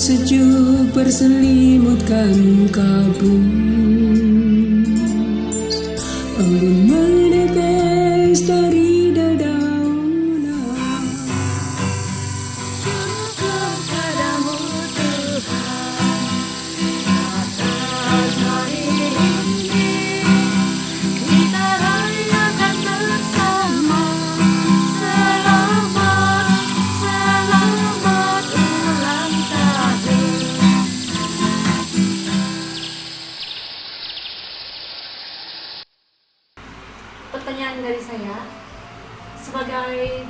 sejuk berselimutkan kabut. Embun menetes dari dedaunan. Syukur padamu Tuhan, atas hari ini kita rayakan bersama. Selamat, selamat ulang tahun. Pertanyaan dari saya, sebagai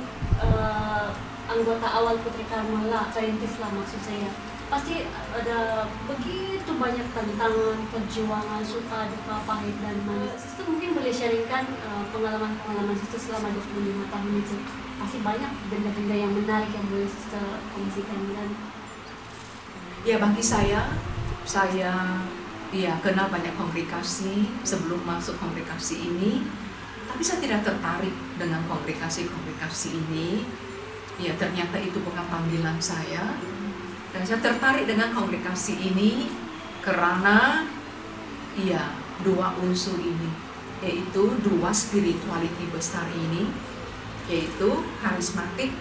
anggota awal Putri Karmela, perintis lah maksud saya, pasti ada begitu banyak tantangan, perjuangan, suka, duka, pahit, dan manis. Sister mungkin boleh sharingkan pengalaman-pengalaman Sister selama 25 tahun itu. Pasti banyak benda-benda yang menarik yang boleh Sister kongsikan. Dan Ya, bagi saya kenal banyak kongregasi sebelum masuk kongregasi ini, tapi saya tidak tertarik dengan kongregasi ini. Ya, ternyata itu bukan panggilan saya. Dan saya tertarik dengan kongregasi ini karena dua unsur ini, yaitu dua spirituality besar ini, yaitu karismatik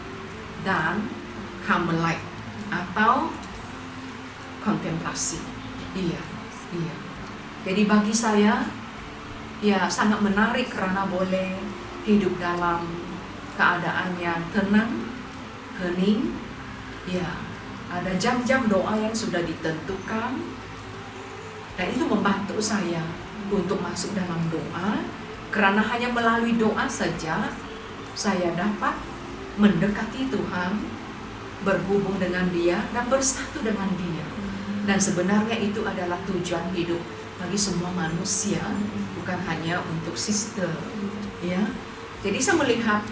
dan Carmelite atau kontemplasi. Iya. Jadi bagi saya sangat menarik karena boleh hidup dalam keadaan yang tenang, hening. Ada jam-jam doa yang sudah ditentukan, dan itu membantu saya untuk masuk dalam doa, karena hanya melalui doa saja saya dapat mendekati Tuhan, berhubung dengan Dia, dan bersatu dengan Dia. Dan sebenarnya itu adalah tujuan hidup bagi semua manusia, bukan hanya untuk sister. Jadi saya melihat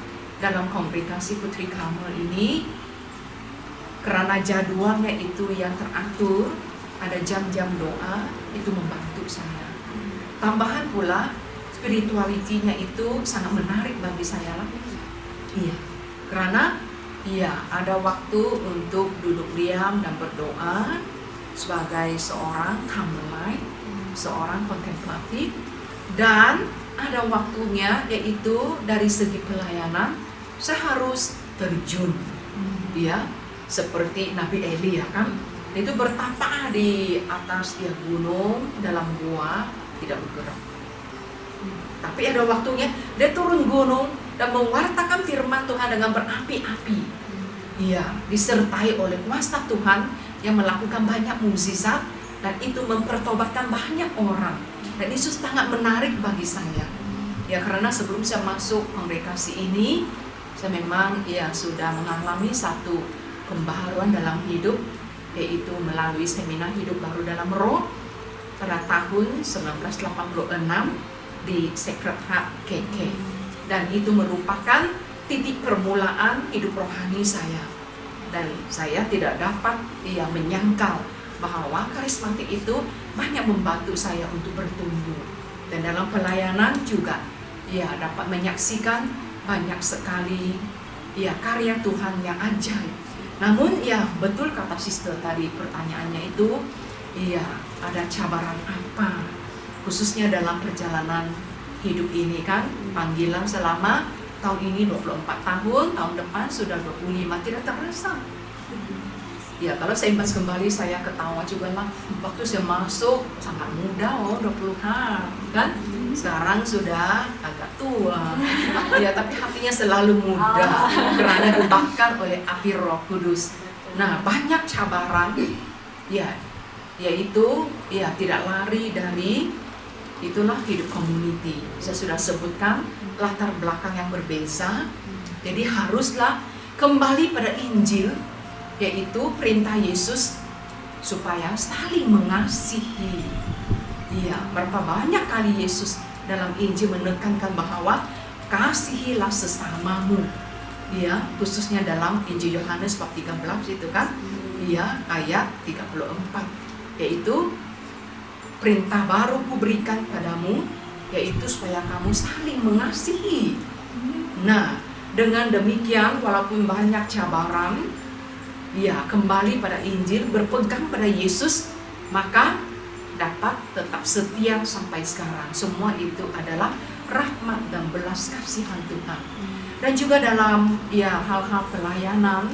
dalam kongregasi Putri Karmel ini, karena jadwalnya itu yang teratur, ada jam-jam doa, itu membantu saya. Tambahan pula, spiritualitinya itu sangat menarik bagi saya lah. Karena ada waktu untuk duduk diam dan berdoa sebagai seorang Carmelite, seorang kontemplatif, dan ada waktunya, yaitu dari segi pelayanan saya harus terjun, seperti Nabi Eli kan, itu bertapa di atas gunung dalam gua, tidak bergerak. Tapi ada waktunya dia turun gunung dan mewartakan firman Tuhan dengan berapi-api. Disertai oleh kuasa Tuhan yang melakukan banyak mukjizat, dan itu mempertobatkan banyak orang. Dan itu sangat menarik bagi saya. Karena sebelum saya masuk kongregasi ini, saya memang sudah mengalami satu pembaharuan dalam hidup, yaitu melalui seminar hidup baru dalam roh pada tahun 1986 di Sacred Heart KK. Dan itu merupakan titik permulaan hidup rohani saya. Dan saya tidak dapat menyangkal bahwa karismatik itu banyak membantu saya untuk bertumbuh. Dan dalam pelayanan juga dapat menyaksikan banyak sekali karya Tuhan yang ajaib. Namun betul kata sister tadi, pertanyaannya itu ada cabaran apa khususnya dalam perjalanan hidup ini kan, panggilan selama tahun ini 24 tahun, tahun depan sudah 25, tidak terasa. Kalau saya ingat kembali, saya ketawa juga lah. Waktu saya masuk sangat muda, 20-an kan. Sekarang sudah agak tua. Tapi hatinya selalu muda karena dibakar oleh api Roh Kudus. Nah, banyak cabaran, yaitu tidak lari dari itulah hidup community. Saya sudah sebutkan latar belakang yang berbeza. Jadi haruslah kembali pada Injil, yaitu perintah Yesus supaya saling mengasihi. Berapa banyak kali Yesus dalam Injil menekankan bahwa kasihilah sesamamu. Khususnya dalam Injil Yohanes bab 13 itu kan, ayat 34, yaitu perintah baru kuberikan padamu, yaitu supaya kamu saling mengasihi. Nah, dengan demikian walaupun banyak cabaran, ya kembali pada Injil, berpegang pada Yesus, maka dapat tetap setia sampai sekarang. Semua itu adalah rahmat dan belas kasihan Tuhan. Dan juga dalam ya hal-hal pelayanan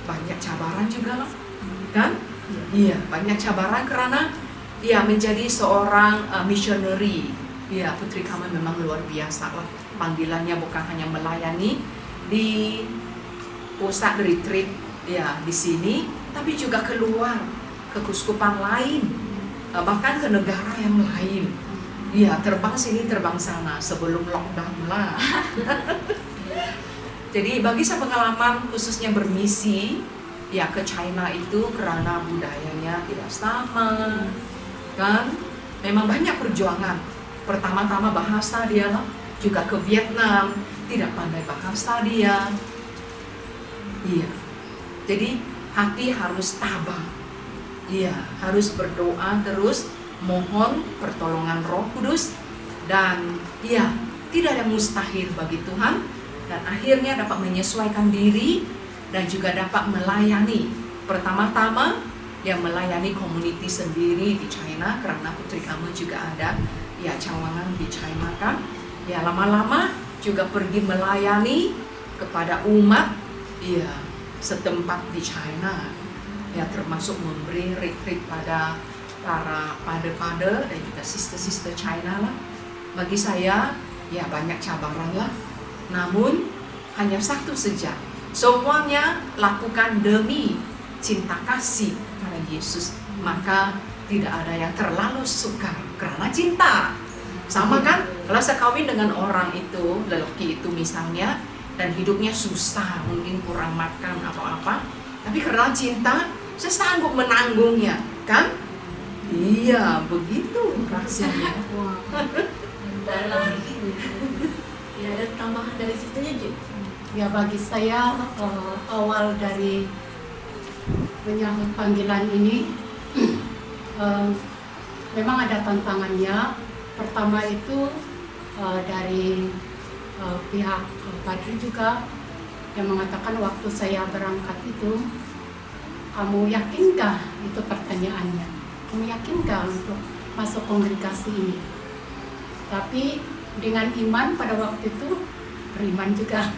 banyak cabaran juga lah, kan? Iya, banyak cabaran karena ya menjadi seorang missionary. Ya, Putri Karmel memang luar biasa lah. Panggilannya bukan hanya melayani di pusat retreat ya di sini, tapi juga keluar ke keuskupan lain, bahkan ke negara yang lain. Ya, terbang sini terbang sana sebelum lockdown lah. Jadi bagi saya pengalaman khususnya bermisi ya ke China itu karena budayanya tidak sama, kan? Memang banyak perjuangan. Pertama-tama bahasa dia lah, juga ke Vietnam tidak pandai bahasa dia. Iya. Jadi hati harus tabah. Iya, harus berdoa terus, mohon pertolongan Roh Kudus, dan iya, tidak ada mustahil bagi Tuhan, dan akhirnya dapat menyesuaikan diri dan juga dapat melayani. Pertama-tama yang melayani community sendiri di China, karena Putri Karmel juga ada ya cawangan di China kan. Ya lama-lama juga pergi melayani kepada umat ya setempat di China. Ya termasuk memberi retreat pada para pader-pader dan juga sister-sister China lah. Bagi saya ya banyak cabaran lah. Namun hanya satu saja. Semuanya lakukan demi cinta kasih pada Yesus. Maka tidak ada yang terlalu sukar karena cinta. Sama kan? Kalau saya kawin dengan orang itu, lelaki itu misalnya, dan hidupnya susah, mungkin kurang makan atau apa, tapi karena cinta, saya sanggup menanggungnya, kan? Iya, begitu rahasianya. Wah. Ya, ada tambahan dari sistemnya Ju. Ya bagi saya awal dari menyambut panggilan ini memang ada tantangannya. Pertama itu dari pihak Padri juga yang mengatakan waktu saya berangkat itu, kamu yakinkah, itu pertanyaannya, kamu yakinkah untuk masuk kongregasi ini? Tapi dengan iman pada waktu itu, beriman juga.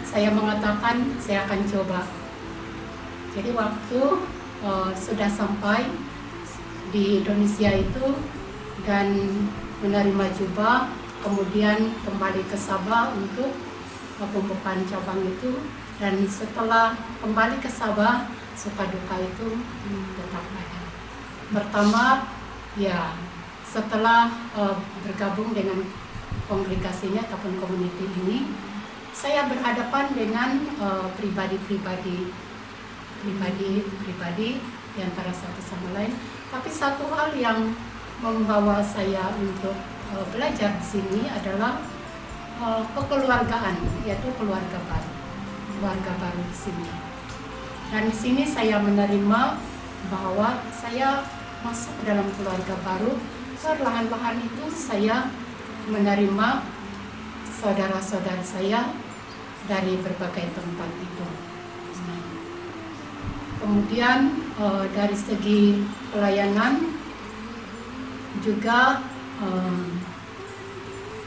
Saya mengatakan saya akan coba. Jadi waktu sudah sampai di Indonesia itu dan menerima jubah, kemudian kembali ke Sabah untuk pembukaan cabang itu, dan setelah kembali ke Sabah, suka duka itu tetap ada. Pertama, ya setelah bergabung dengan kongregasinya ataupun community ini, saya berhadapan dengan pribadi di antara satu sama lain. Tapi satu hal yang membawa saya untuk belajar di sini adalah kekeluargaan, yaitu keluarga baru di sini. Dan di sini saya menerima bahwa saya masuk ke dalam keluarga baru. Perlahan-lahan itu saya menerima saudara-saudara saya dari berbagai tempat itu. Kemudian dari segi pelayanan juga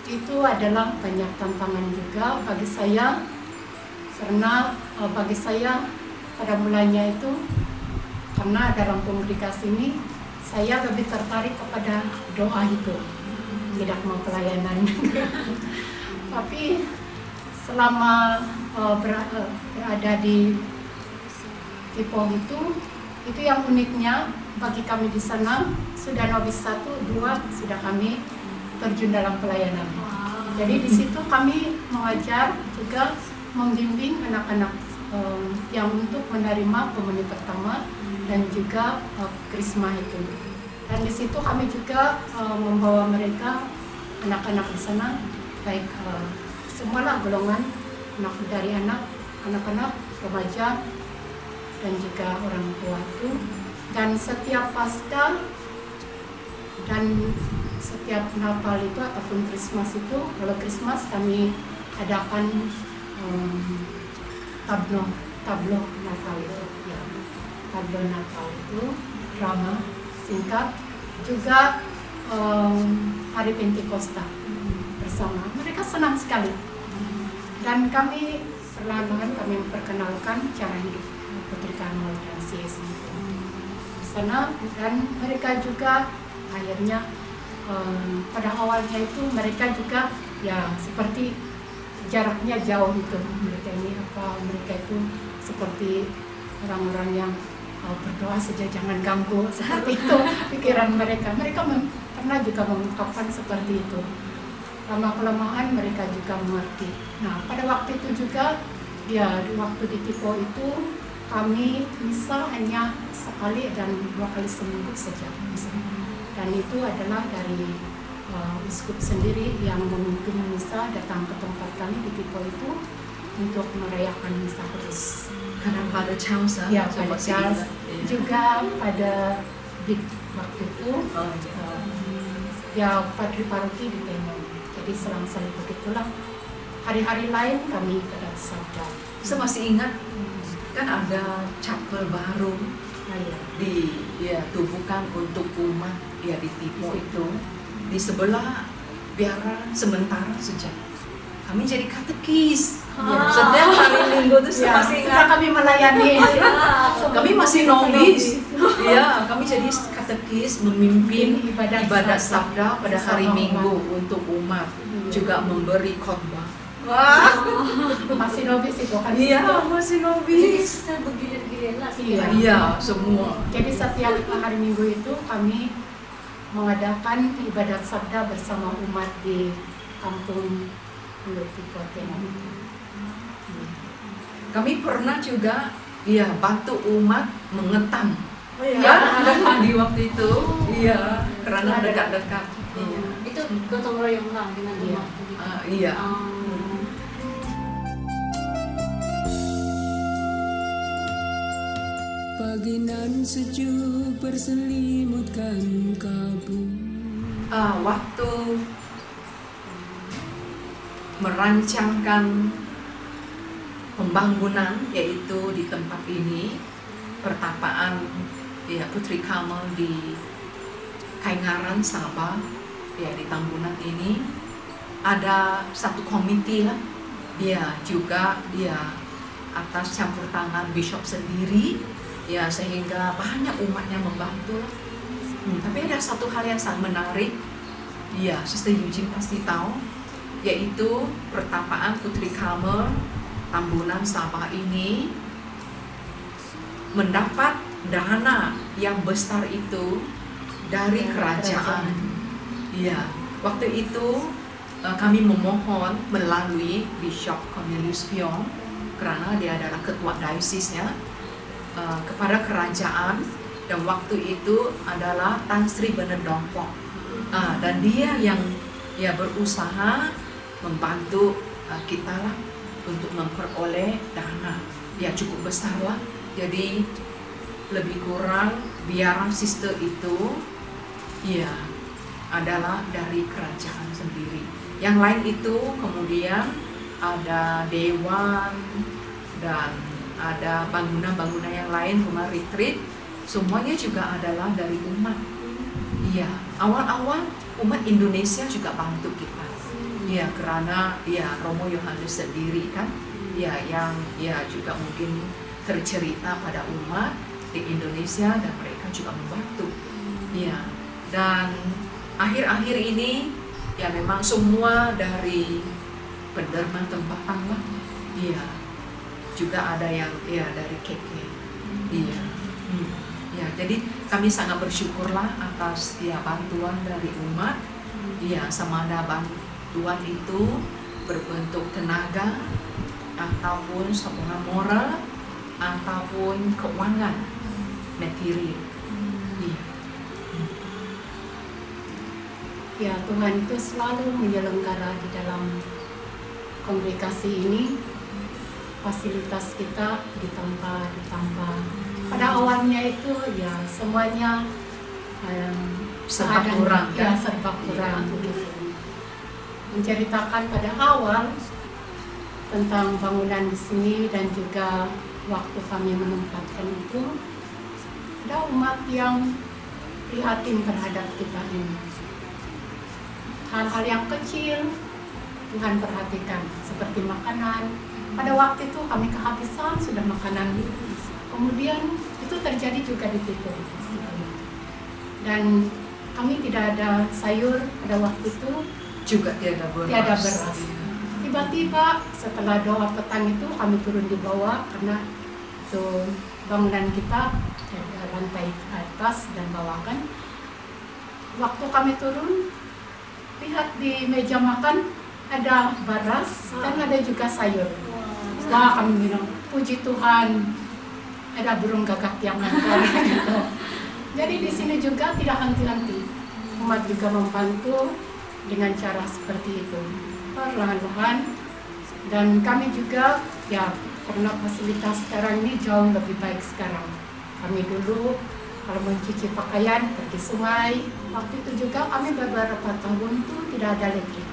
itu adalah banyak tantangan juga bagi saya, karena bagi saya pada mulanya itu, karena dalam kongregasi ini saya lebih tertarik kepada doa itu, tidak mau pelayanan. Tapi selama berada di Ipoh itu yang uniknya bagi kami di sana, sudah nobis 1, 2 sudah kami terjun dalam pelayanan. Jadi di situ kami mengajar juga membimbing anak-anak yang untuk menerima komuni pertama dan juga krisma itu. Dan di situ kami juga membawa mereka, anak-anak di sana, baik semualah golongan, dari anak-anak, remaja, dan juga orang tua itu. Dan setiap Paskah dan setiap Natal itu ataupun Krismas itu, kalau Krismas kami adakan tabno tablo Natal itu, ya tablo Natal itu drama singkat, juga hari Pentakosta bersama. Mereka senang sekali, dan kami perlahan-lahan kami memperkenalkan cara hidup Putri Karmel dan CSI di sana, dan mereka juga akhirnya pada awalnya itu mereka juga ya seperti jaraknya jauh itu, mereka itu seperti orang-orang yang berdoa saja jangan ganggu, seperti itu pikiran mereka pernah juga mengungkapkan seperti itu. Lama-kelamaan mereka juga mengerti. Nah, pada waktu itu juga ya di waktu di Tipo itu kami misa hanya sekali dan 2 kali seminggu saja misa. Dan itu adalah dari uskup sendiri yang memimpin misa datang ke tempat kami di Tipo itu untuk merayakan misa kudus. Karena pada Charles Ya, pada Charles juga pada di waktu itu ya Padri Paroki di Tenong. Jadi selang-seling begitulah. Hari-hari lain kami pada sabda. Saya masih ingat kan ada chapel baru ditubuhkan untuk umat ya di Tipo itu. Di sebelah biara sementara saja kami jadi katekis. Setiap hari Minggu itu saya masih ingat kami melayani. kami masih nobis. Ya, kami jadi katekis memimpin ibadat sabda pada hari Minggu untuk umat, juga memberi khotbah. Wah, masih nobis itu kan? iya masih Jadi nobis. kita bergilir-gilir lah sih. Iya, semua. Jadi setiap hari Minggu itu kami mengadakan ibadat sabda bersama umat di kampung Pulau Tipo Tenong. Kami pernah juga bantu umat mengetam. Oh iya. Ya, di waktu itu. Iya, karena dekat-dekat. Iya. Itu gotong royong lah dengan Iya. umat gitu. Iya. Pagi nan sejuk berselimutkan kabut. Waktu merancangkan pembangunan yaitu di tempat ini pertapaan Putri Karmel di Kaingaran Sabah di Tambunan ini ada satu komite lah juga atas campur tangan bishop sendiri sehingga banyak umatnya membantu lah. Tapi ada satu hal yang sangat menarik Sister Eugene pasti tahu, yaitu pertapaan Putri Karmel Tambunan Sabah ini mendapat dana yang besar itu dari kerajaan. Waktu itu kami memohon melalui Bishop Cornelius Piong, karena dia adalah ketua diocesnya, kepada kerajaan, dan waktu itu adalah Tan Sri Bernard Dongpok, dan dia yang berusaha membantu kita lah untuk memperoleh dana cukup besar lah. Jadi lebih kurang biara sister itu adalah dari kerajaan sendiri. Yang lain itu kemudian ada dewan dan ada bangunan-bangunan yang lain, rumah retreat, semuanya juga adalah dari umat. Awal-awal umat Indonesia juga bantu kita. Karena Romo Yohanes sendiri kan yang juga mungkin tercerita pada umat di Indonesia, dan mereka juga membantu. Dan akhir-akhir ini memang semua dari penderma tempatan lah. Juga ada yang dari KK. Jadi kami sangat bersyukurlah atas bantuan dari umat. Sama ada bantuan itu berbentuk tenaga ataupun sokongan moral ataupun keuangan material. Tuhan itu selalu menyelenggara di dalam kongregasi ini. Fasilitas kita ditambah. Pada awalnya itu semuanya serba kurang, serba kurang begitu. Menceritakan pada awal tentang bangunan di sini dan juga waktu kami menempatkan itu ada umat yang prihatin terhadap kita ini. Hal-hal yang kecil Tuhan perhatikan, seperti makanan. Pada waktu itu kami kehabisan sudah makanan. Kemudian itu terjadi juga di Tito. Dan kami tidak ada sayur pada waktu itu, Juga tiada beras. tiada beras. Tiba-tiba setelah doa petang itu kami turun di bawah karena itu bangunan kita ada lantai atas dan bawah kan. Waktu kami turun, lihat di meja makan ada beras dan ada juga sayur. Wah, kami bilang, puji Tuhan, ada burung gagak yang hantar. Gitu. Jadi di sini juga tidak henti-henti. Umat juga membantu dengan cara seperti itu, perlahan-lahan. Dan kami juga, ya karena fasilitas sekarang ini jauh lebih baik sekarang. Kami dulu kalau mencuci pakaian pergi sungai. Waktu itu juga kami beberapa tahun itu tidak ada listrik.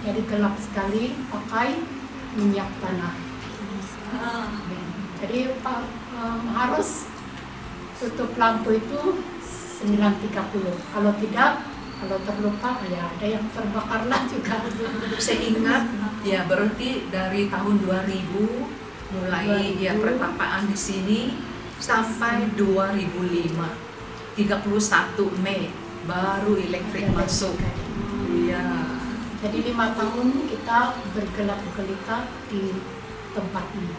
Jadi gelap sekali pakai minyak tanah. Jadi harus tutup lampu itu 9.30. Kalau tidak, kalau terlupa ya ada yang terbakarlah juga. Saya ingat ya berarti dari tahun 2000 mulai ya pertapaan di sini sampai 2005. 31 Mei baru elektrik masuk. Iya. Jadi 5 tahun kita bergelap gelita di tempat ini.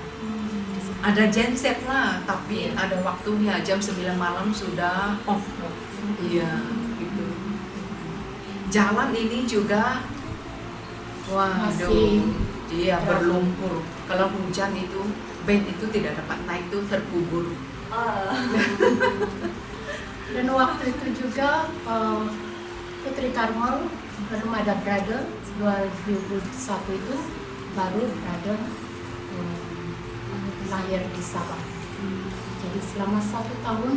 Ada genset lah, tapi ada waktunya jam 9 malam sudah off. Iya, gitu. Jalan ini juga Masih iya berlumpur. Kalau hujan itu band itu tidak dapat naik, tuh terkubur. Dan waktu itu juga Putri Karmel belum ada brother. 2001 itu baru brother lahir di Sabah. Jadi selama 1 tahun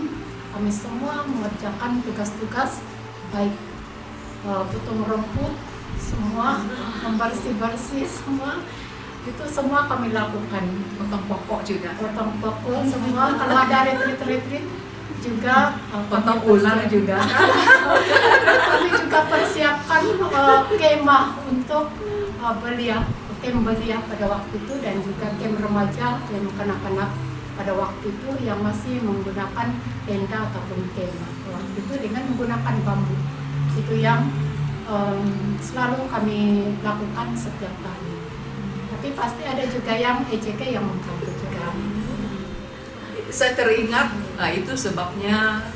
kami semua mengerjakan tugas-tugas baik potong rumput, semua membersih-bersih semua itu semua kami lakukan. Potong pokok juga. Potong pokok semua. Kalau ada retreat juga Potong kami ular persiapkan. juga. Kami juga persiapkan kemah untuk kem belia pada waktu itu, dan juga kem remaja, kem kanak-kanak pada waktu itu yang masih menggunakan tenda ataupun kemah. Waktu itu dengan menggunakan bambu. Itu yang selalu kami lakukan setiap tahun. Tapi pasti ada juga yang EJK yang membantu juga. Saya teringat, nah itu sebabnya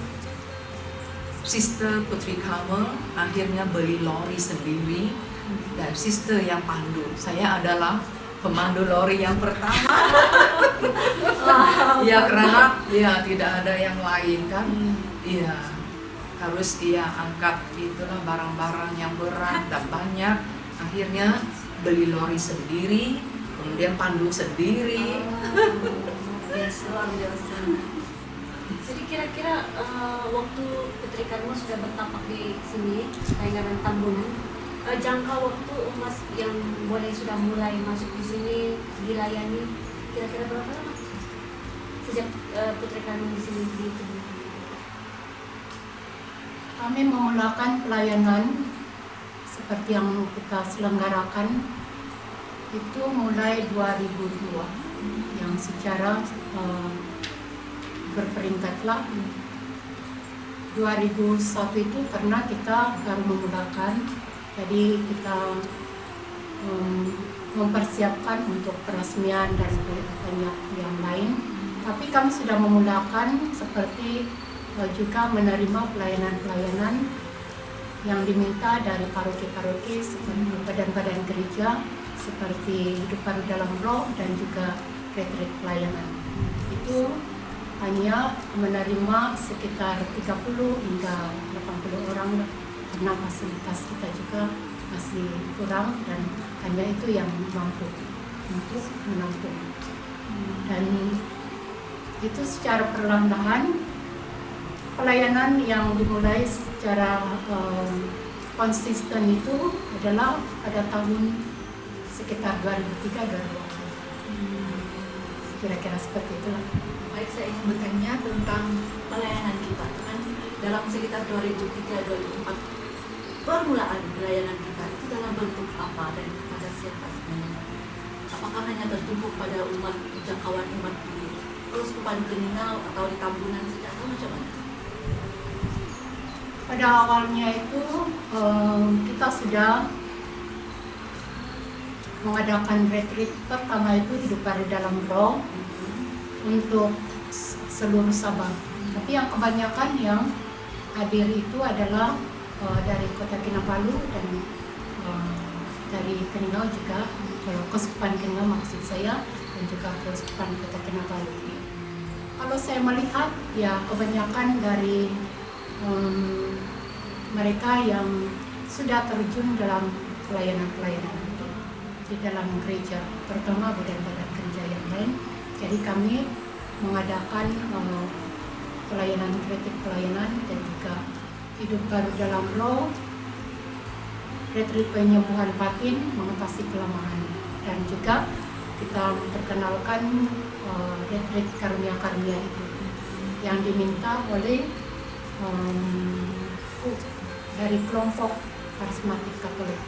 Sister Putri Karmel akhirnya beli lori sendiri dan Sister yang pandu. Saya adalah pemandu lori yang pertama. Ya karena ya tidak ada yang lain kan. Iya, harus dia angkat itulah barang-barang yang berat dan banyak. Akhirnya beli lori sendiri, kemudian pandu sendiri. Luar biasa. Jadi kira-kira waktu Putri Karmel sudah bertapak di sini, Kayangan Tambunan, jangka waktu umat yang boleh sudah mulai masuk di sini dilayani kira-kira berapa lama? Sejak Putri Karmel di sini gitu. Kami memulakan pelayanan seperti yang kita selenggarakan itu mulai 2002 yang secara berperingkatlah. 2001 itu karena kita baru memulakan, jadi kita mempersiapkan untuk peresmian dan banyak yang lain. Tapi kami sudah memulakan seperti juga menerima pelayanan-pelayanan yang diminta dari paroki-paroki seperti badan-badan gereja seperti Hidup Baru Dalam Roh dan juga retreat pelayanan. Itu hanya menerima sekitar 30 hingga 80 orang karena fasilitas kita juga masih kurang dan hanya itu yang mampu untuk menampung. Dan itu secara perlahan-lahan pelayanan yang dimulai secara konsisten itu adalah pada tahun sekitar 2003-2004. kira-kira seperti itulah. Baik, saya ingin bertanya tentang pelayanan kita. Kan dalam sekitar 2003-2004 permulaan pelayanan kita itu dalam bentuk apa dan kepada siapa sebenarnya? Apakah hanya tertumpu pada umat, jangkauan umat di Keuskupan Keningau atau di Tambunan saja atau macam mana? Pada awalnya itu kita sudah mengadakan retreat pertama itu hidup baru dalam roh untuk seluruh Sabah. Tapi yang kebanyakan yang hadir itu adalah dari Kota Kinabalu dan dari Keningau juga, Keuskupan Keningau maksud saya, dan juga Keuskupan Kota Kinabalu. Kalau saya melihat ya kebanyakan dari mereka yang sudah terjun dalam pelayanan-pelayanan itu di dalam gereja, terutama badan-badan gereja yang lain. Jadi kami mengadakan pelayanan kritik pelayanan dan juga hidup baru dalam roh, retreat penyembuhan batin, mengatasi kelemahan, dan juga kita memperkenalkan retreat karunia-karunia itu yang diminta oleh dari kelompok karismatik Katolik.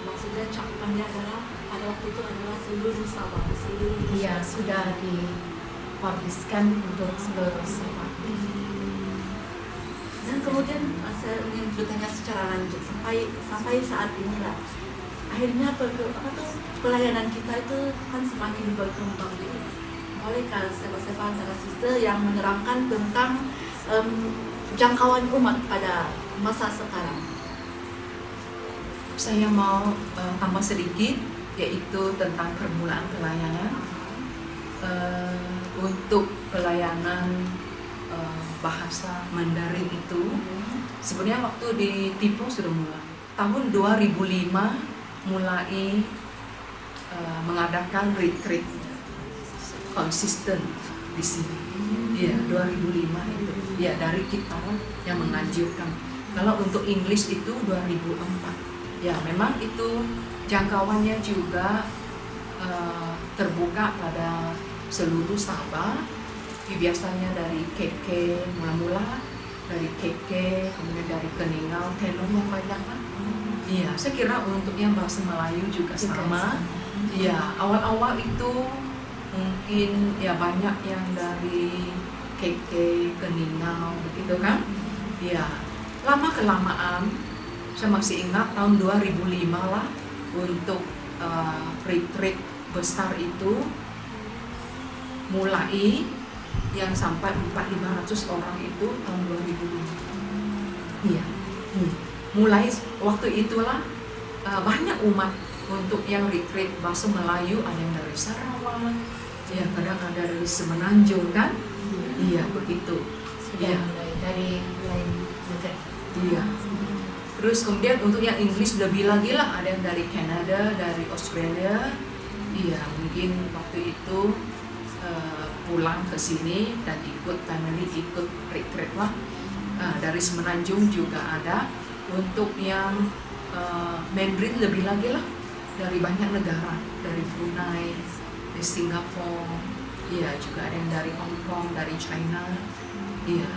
Maksudnya cakupannya adalah pada waktu itu adalah seluruh Sabah, seluruh Iya, sudah dipubliskan untuk seluruh Sabah. Dan kemudian saya ingin bertanya secara lanjut sampai saat inilah akhirnya pelayanan kita itu kan semakin berkembang. Jadi bolehkah Sepa antara sister yang menerangkan tentang jangkauan umat pada masa sekarang? Saya mau tambah sedikit, yaitu tentang permulaan pelayanan. Untuk pelayanan bahasa Mandarin itu sebenarnya waktu di Tipo sudah mulai. Tahun 2005 mulai mengadakan retreat konsisten di sini. Ya, 2005 itu. Ya, dari kita yang menganjurkan. Kalau untuk English itu 2004. Ya, memang itu jangkauannya juga terbuka pada seluruh Sabah. Biasanya dari KK mula-mula, dari KK, kemudian dari Keningau, Tenun yang banyak kan. Iya, saya kira untuk yang bahasa Melayu juga sama. Iya, awal-awal itu mungkin ya banyak yang dari KK, Keningau, begitu kan. Iya, lama kelamaan saya masih ingat tahun 2005 lah untuk retreat besar itu mulai yang sampai 400-500 orang itu tahun 2005. Iya. Mulai waktu itulah banyak umat untuk yang retreat bahasa Melayu, ada yang dari Sarawak, ya kadang ada dari Semenanjung kan. Iya, begitu. Sudah mulai dari lain negara. Iya. Terus kemudian untuk yang Inggris lebih lagi lah, ada yang dari Kanada, dari Australia. Iya, mungkin waktu itu pulang ke sini dan ikut retreat lah. Dari Semenanjung juga ada. Untuk yang Mandarin lebih lagi lah, dari banyak negara, dari Brunei, dari Singapura, iya juga ada yang dari Hong Kong, dari China, iya.